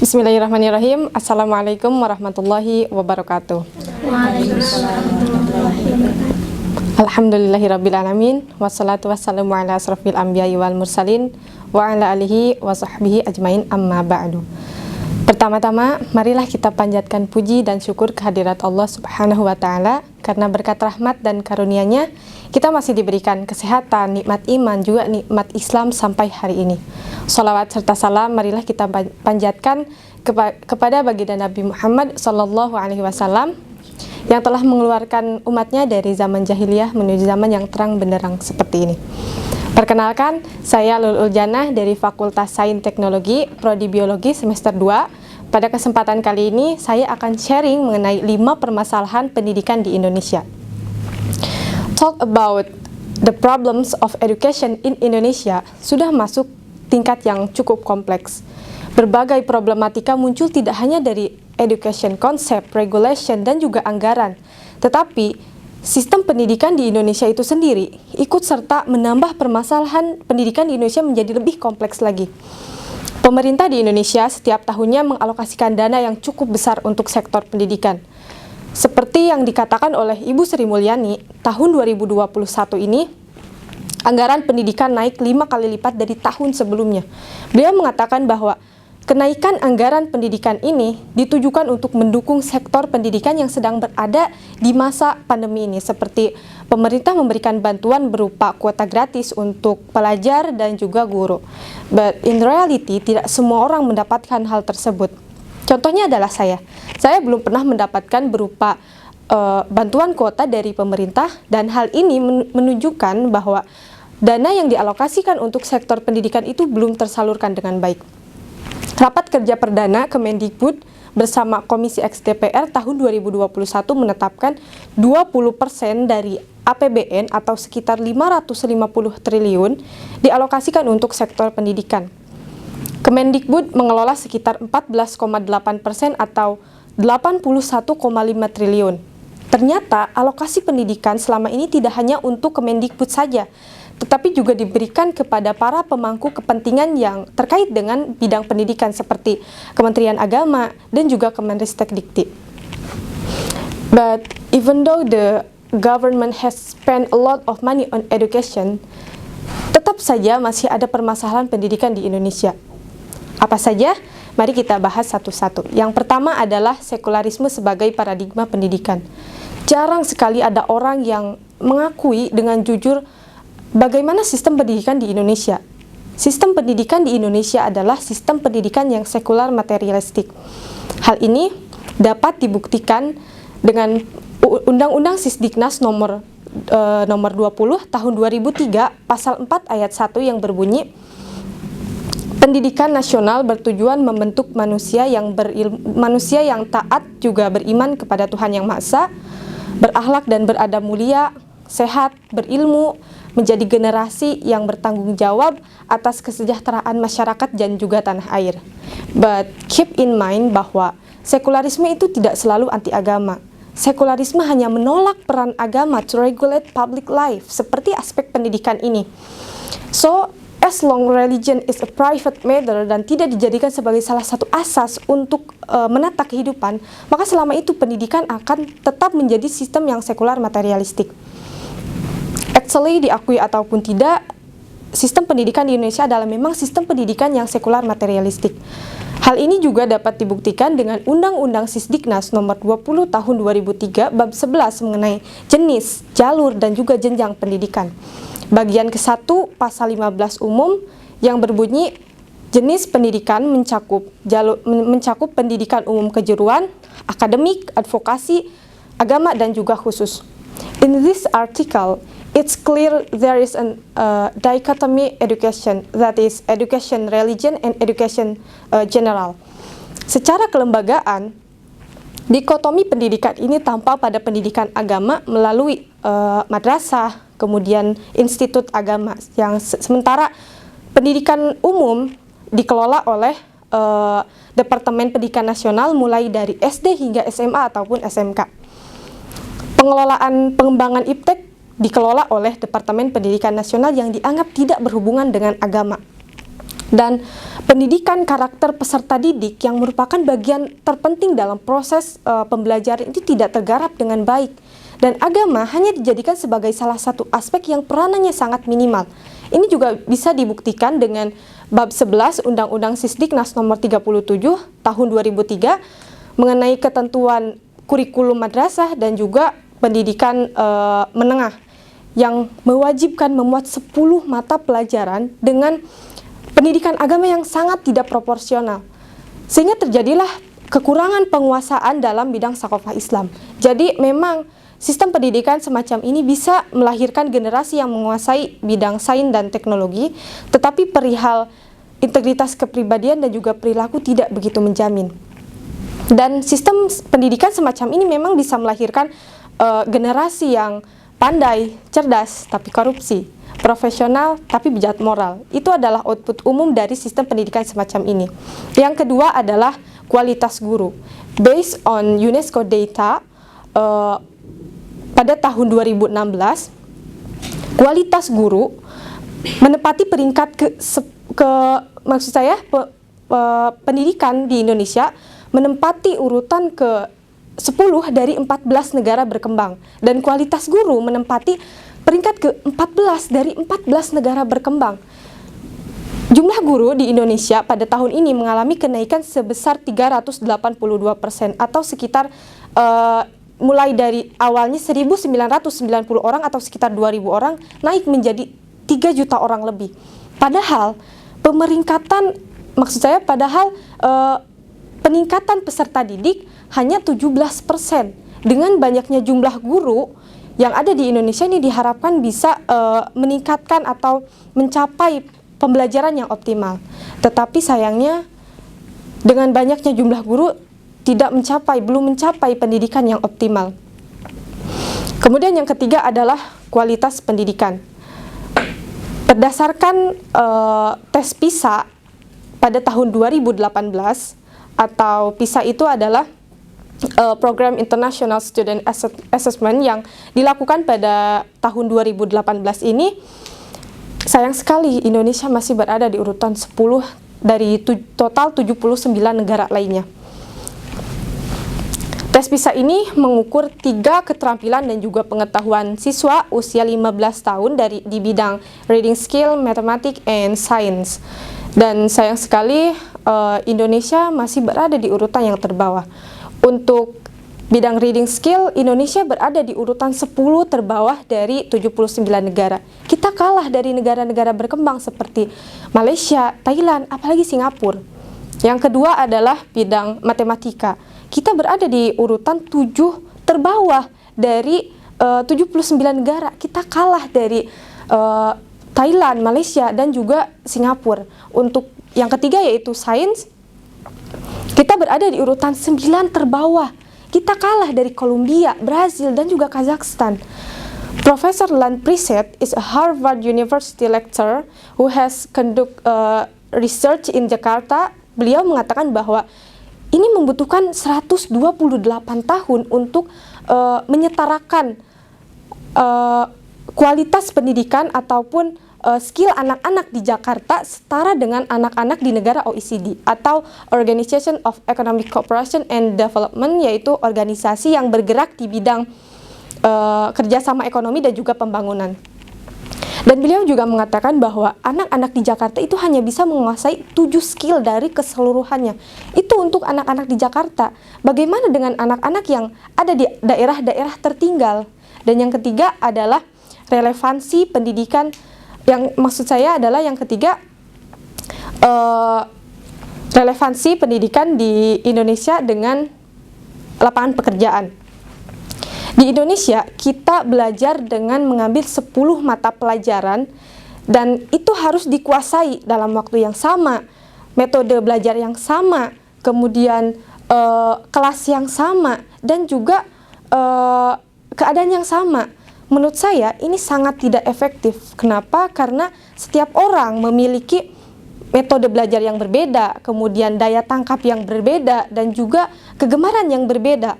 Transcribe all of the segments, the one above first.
Bismillahirrahmanirrahim. Assalamualaikum warahmatullahi wabarakatuh. Alhamdulillahirrabbilalamin. Wassalatu wassalamu ala asrafil anbiya'i wal mursalin wa ala alihi wa sahbihi ajmain, amma ba'du. Pertama-tama, marilah kita panjatkan puji dan syukur kehadirat Allah Subhanahu wa Ta'ala, karena berkat rahmat dan karunia-Nya kita masih diberikan kesehatan, nikmat iman, juga nikmat Islam sampai hari ini. Sholawat serta salam marilah kita panjatkan kepada baginda Nabi Muhammad SAW yang telah mengeluarkan umatnya dari zaman jahiliyah menuju zaman yang terang benderang seperti ini. Perkenalkan, saya Lulul Janah dari Fakultas Sains Teknologi, Prodi Biologi semester 2. Pada kesempatan kali ini, saya akan sharing mengenai 5 permasalahan pendidikan di Indonesia. Talk about the problems of education in Indonesia sudah masuk tingkat yang cukup kompleks. Berbagai problematika muncul tidak hanya dari education concept, regulation, dan juga anggaran, tetapi sistem pendidikan di Indonesia itu sendiri ikut serta menambah permasalahan pendidikan di Indonesia menjadi lebih kompleks lagi. Pemerintah di Indonesia setiap tahunnya mengalokasikan dana yang cukup besar untuk sektor pendidikan. Seperti yang dikatakan oleh Ibu Sri Mulyani, tahun 2021 ini anggaran pendidikan naik 5 kali lipat dari tahun sebelumnya. Beliau mengatakan bahwa kenaikan anggaran pendidikan ini ditujukan untuk mendukung sektor pendidikan yang sedang berada di masa pandemi ini, seperti pemerintah memberikan bantuan berupa kuota gratis untuk pelajar dan juga guru. But in reality, tidak semua orang mendapatkan hal tersebut. Contohnya adalah saya belum pernah mendapatkan berupa bantuan kuota dari pemerintah, dan hal ini menunjukkan bahwa dana yang dialokasikan untuk sektor pendidikan itu belum tersalurkan dengan baik. Rapat kerja perdana Kemendikbud bersama Komisi X DPR tahun 2021 menetapkan 20% dari APBN atau sekitar 550 triliun dialokasikan untuk sektor pendidikan. Kemendikbud mengelola sekitar 14,8% atau 81,5 triliun. Ternyata alokasi pendidikan selama ini tidak hanya untuk Kemendikbud saja, tetapi juga diberikan kepada para pemangku kepentingan yang terkait dengan bidang pendidikan seperti Kementerian Agama dan juga Kemenristekdikti. But even though the government has spent a lot of money on education, tetap saja masih ada permasalahan pendidikan di Indonesia. Apa saja? Mari kita bahas satu-satu. Yang pertama adalah sekularisme sebagai paradigma pendidikan. Jarang sekali ada orang yang mengakui dengan jujur bagaimana sistem pendidikan di Indonesia. Sistem pendidikan di Indonesia adalah sistem pendidikan yang sekular materialistik. Hal ini dapat dibuktikan dengan Undang-Undang Sisdiknas nomor 20 tahun 2003 pasal 4 ayat 1 yang berbunyi, pendidikan nasional bertujuan membentuk manusia yang taat juga beriman kepada Tuhan Yang Maha Esa, berakhlak dan beradab mulia, sehat, berilmu, menjadi generasi yang bertanggung jawab atas kesejahteraan masyarakat dan juga tanah air. But keep in mind bahwa sekularisme itu tidak selalu anti agama. Sekularisme hanya menolak peran agama to regulate public life, seperti aspek pendidikan ini. So, as long religion is a private matter dan tidak dijadikan sebagai salah satu asas untuk menata kehidupan, maka selama itu pendidikan akan tetap menjadi sistem yang sekular materialistik. Actually, diakui ataupun tidak, sistem pendidikan di Indonesia adalah memang sistem pendidikan yang sekular materialistik. Hal ini juga dapat dibuktikan dengan Undang-Undang Sisdiknas nomor 20 tahun 2003 bab 11 mengenai jenis, jalur, dan juga jenjang pendidikan. Bagian ke-1 pasal 15 umum yang berbunyi jenis pendidikan mencakup pendidikan umum kejuruan, akademik, advokasi, agama, dan juga khusus. In this article, it's clear there is a dichotomy education, that is education religion and education general. Secara kelembagaan, dikotomi pendidikan ini tampak pada pendidikan agama melalui madrasah, kemudian institut agama, yang sementara pendidikan umum dikelola oleh Departemen Pendidikan Nasional mulai dari SD hingga SMA ataupun SMK. Pengelolaan pengembangan iptek dikelola oleh Departemen Pendidikan Nasional yang dianggap tidak berhubungan dengan agama. Dan pendidikan karakter peserta didik yang merupakan bagian terpenting dalam proses pembelajaran itu tidak tergarap dengan baik. Dan agama hanya dijadikan sebagai salah satu aspek yang peranannya sangat minimal. Ini juga bisa dibuktikan dengan bab 11 Undang-Undang Sisdiknas nomor 37 tahun 2003 mengenai ketentuan kurikulum madrasah dan juga pendidikan menengah yang mewajibkan memuat 10 mata pelajaran dengan pendidikan agama yang sangat tidak proporsional, sehingga terjadilah kekurangan penguasaan dalam bidang sakofah Islam. Jadi memang sistem pendidikan semacam ini bisa melahirkan generasi yang menguasai bidang sains dan teknologi, tetapi perihal integritas kepribadian dan juga perilaku tidak begitu menjamin. Dan sistem pendidikan semacam ini memang bisa melahirkan generasi yang pandai, cerdas, tapi korupsi, profesional, tapi bejat moral. Itu adalah output umum dari sistem pendidikan semacam ini. Yang kedua adalah kualitas guru. Based on UNESCO data, pada tahun 2016, kualitas guru menempati peringkat pendidikan di Indonesia menempati urutan ke 10 dari 14 negara berkembang, dan kualitas guru menempati peringkat ke-14 dari 14 negara berkembang. Jumlah guru di Indonesia pada tahun ini mengalami kenaikan sebesar 382% atau sekitar mulai dari awalnya 1.990 orang atau sekitar 2.000 orang naik menjadi 3 juta orang lebih. Padahal peningkatan peserta didik hanya 17%. Dengan banyaknya jumlah guru yang ada di Indonesia ini diharapkan bisa meningkatkan atau mencapai pembelajaran yang optimal. Tetapi sayangnya dengan banyaknya jumlah guru belum mencapai pendidikan yang optimal. Kemudian yang ketiga adalah kualitas pendidikan. Berdasarkan tes PISA pada tahun 2018, atau PISA itu adalah program International Student Assessment yang dilakukan pada tahun 2018 ini, sayang sekali Indonesia masih berada di urutan 10 dari total 79 negara lainnya. Tes PISA ini mengukur 3 keterampilan dan juga pengetahuan siswa usia 15 tahun di bidang reading skill, mathematics, and science. Dan sayang sekali Indonesia masih berada di urutan yang terbawah. Untuk bidang reading skill, Indonesia berada di urutan 10 terbawah dari 79 negara. Kita kalah dari negara-negara berkembang seperti Malaysia, Thailand, apalagi Singapura. Yang kedua adalah bidang matematika. Kita berada di urutan 7 terbawah dari 79 negara. Kita kalah dari Thailand, Malaysia, dan juga Singapura. Untuk yang ketiga yaitu sains, kita berada di urutan 9 terbawah. Kita kalah dari Kolombia, Brazil, dan juga Kazakhstan. Profesor Len Preset is a Harvard University lecturer who has conduct research in Jakarta. Beliau mengatakan bahwa ini membutuhkan 128 tahun untuk menyetarakan kualitas pendidikan ataupun skill anak-anak di Jakarta setara dengan anak-anak di negara OECD atau Organization of Economic Cooperation and Development, yaitu organisasi yang bergerak di bidang kerjasama ekonomi dan juga pembangunan. Dan beliau juga mengatakan bahwa anak-anak di Jakarta itu hanya bisa menguasai 7 skill dari keseluruhannya. Itu untuk anak-anak di Jakarta. Bagaimana dengan anak-anak yang ada di daerah-daerah tertinggal? Dan yang ketiga adalah relevansi pendidikan. Yang maksud saya adalah yang ketiga, relevansi pendidikan di Indonesia dengan lapangan pekerjaan. Di Indonesia, kita belajar dengan mengambil 10 mata pelajaran dan itu harus dikuasai dalam waktu yang sama, metode belajar yang sama, kemudian kelas yang sama, dan juga keadaan yang sama. Menurut saya ini sangat tidak efektif. Kenapa? Karena setiap orang memiliki metode belajar yang berbeda, kemudian daya tangkap yang berbeda, dan juga kegemaran yang berbeda.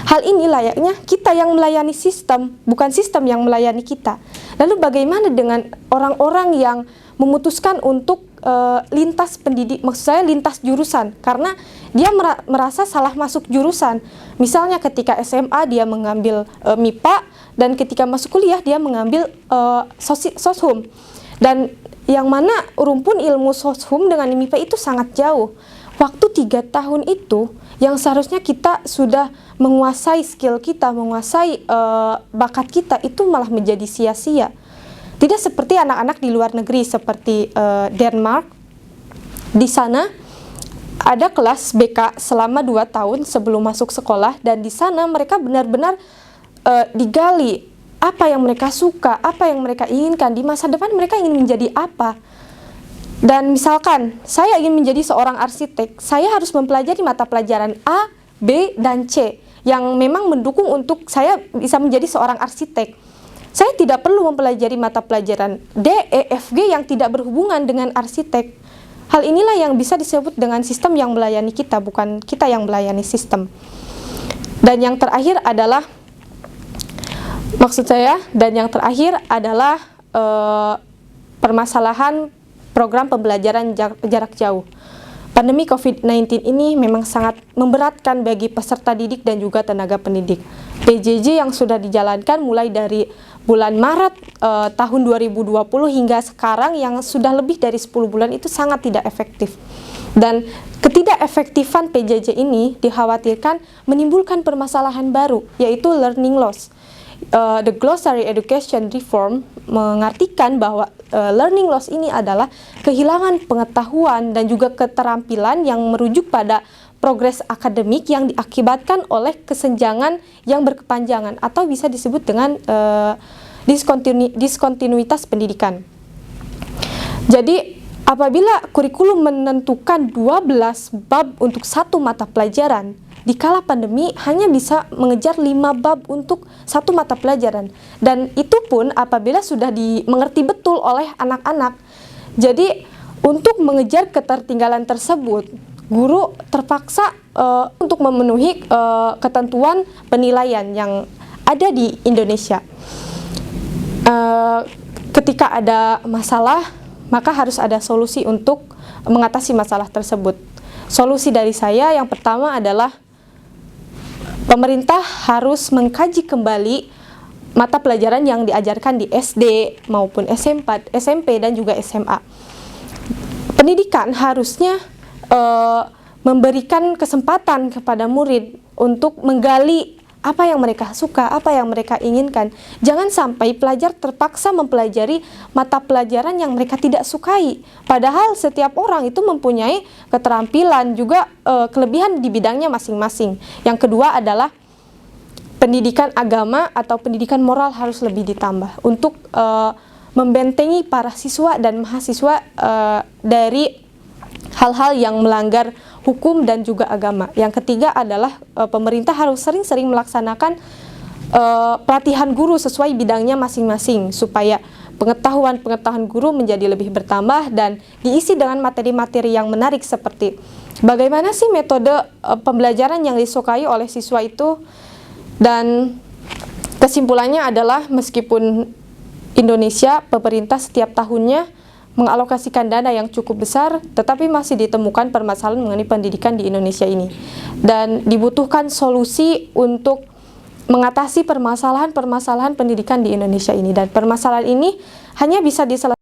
Hal ini layaknya kita yang melayani sistem, bukan sistem yang melayani kita. Lalu bagaimana dengan orang-orang yang memutuskan untuk lintas pendidik, maksud saya lintas jurusan, karena dia merasa salah masuk jurusan. Misalnya ketika SMA dia mengambil MIPA, dan ketika masuk kuliah dia mengambil soshum. Dan yang mana rumpun ilmu soshum dengan MIPA itu sangat jauh. Waktu 3 tahun itu yang seharusnya kita sudah menguasai skill kita, menguasai bakat kita, itu malah menjadi sia-sia. Tidak seperti anak-anak di luar negeri seperti Denmark. Di sana ada kelas BK selama 2 tahun sebelum masuk sekolah, dan di sana mereka benar-benar digali apa yang mereka suka, apa yang mereka inginkan, di masa depan mereka ingin menjadi apa. Dan misalkan saya ingin menjadi seorang arsitek, saya harus mempelajari mata pelajaran A, B, dan C yang memang mendukung untuk saya bisa menjadi seorang arsitek. Saya tidak perlu mempelajari mata pelajaran D, E, F, G yang tidak berhubungan dengan arsitek. Hal inilah yang bisa disebut dengan sistem yang melayani kita, bukan kita yang melayani sistem. Dan yang terakhir adalah, permasalahan program pembelajaran jarak jauh. Pandemi COVID-19 ini memang sangat memberatkan bagi peserta didik dan juga tenaga pendidik. PJJ yang sudah dijalankan mulai dari bulan Maret tahun 2020 hingga sekarang yang sudah lebih dari 10 bulan itu sangat tidak efektif. Dan ketidakefektifan PJJ ini dikhawatirkan menimbulkan permasalahan baru, yaitu learning loss. The Glossary Education Reform mengartikan bahwa learning loss ini adalah kehilangan pengetahuan dan juga keterampilan yang merujuk pada progres akademik yang diakibatkan oleh kesenjangan yang berkepanjangan, atau bisa disebut dengan diskontinuitas pendidikan. Jadi apabila kurikulum menentukan 12 bab untuk satu mata pelajaran, di kala pandemi hanya bisa mengejar 5 bab untuk satu mata pelajaran, dan itu pun apabila sudah dimengerti betul oleh anak-anak. Jadi untuk mengejar ketertinggalan tersebut, guru terpaksa untuk memenuhi ketentuan penilaian yang ada di Indonesia. Ketika ada masalah, maka harus ada solusi untuk mengatasi masalah tersebut. Solusi dari saya yang pertama adalah pemerintah harus mengkaji kembali mata pelajaran yang diajarkan di SD maupun SMP dan juga SMA. Pendidikan harusnya memberikan kesempatan kepada murid untuk menggali apa yang mereka suka, apa yang mereka inginkan. Jangan sampai pelajar terpaksa mempelajari mata pelajaran yang mereka tidak sukai. Padahal setiap orang itu mempunyai keterampilan juga kelebihan di bidangnya masing-masing. Yang kedua adalah pendidikan agama atau pendidikan moral harus lebih ditambah untuk membentengi para siswa dan mahasiswa dari hal-hal yang melanggar hukum dan juga agama. Yang ketiga adalah pemerintah harus sering-sering melaksanakan pelatihan guru sesuai bidangnya masing-masing supaya pengetahuan guru menjadi lebih bertambah dan diisi dengan materi-materi yang menarik seperti bagaimana sih metode pembelajaran yang disukai oleh siswa itu. Dan kesimpulannya adalah meskipun Indonesia, pemerintah setiap tahunnya mengalokasikan dana yang cukup besar, tetapi masih ditemukan permasalahan mengenai pendidikan di Indonesia ini. Dan dibutuhkan solusi untuk mengatasi permasalahan-permasalahan pendidikan di Indonesia ini. Dan permasalahan ini hanya bisa diselesaikan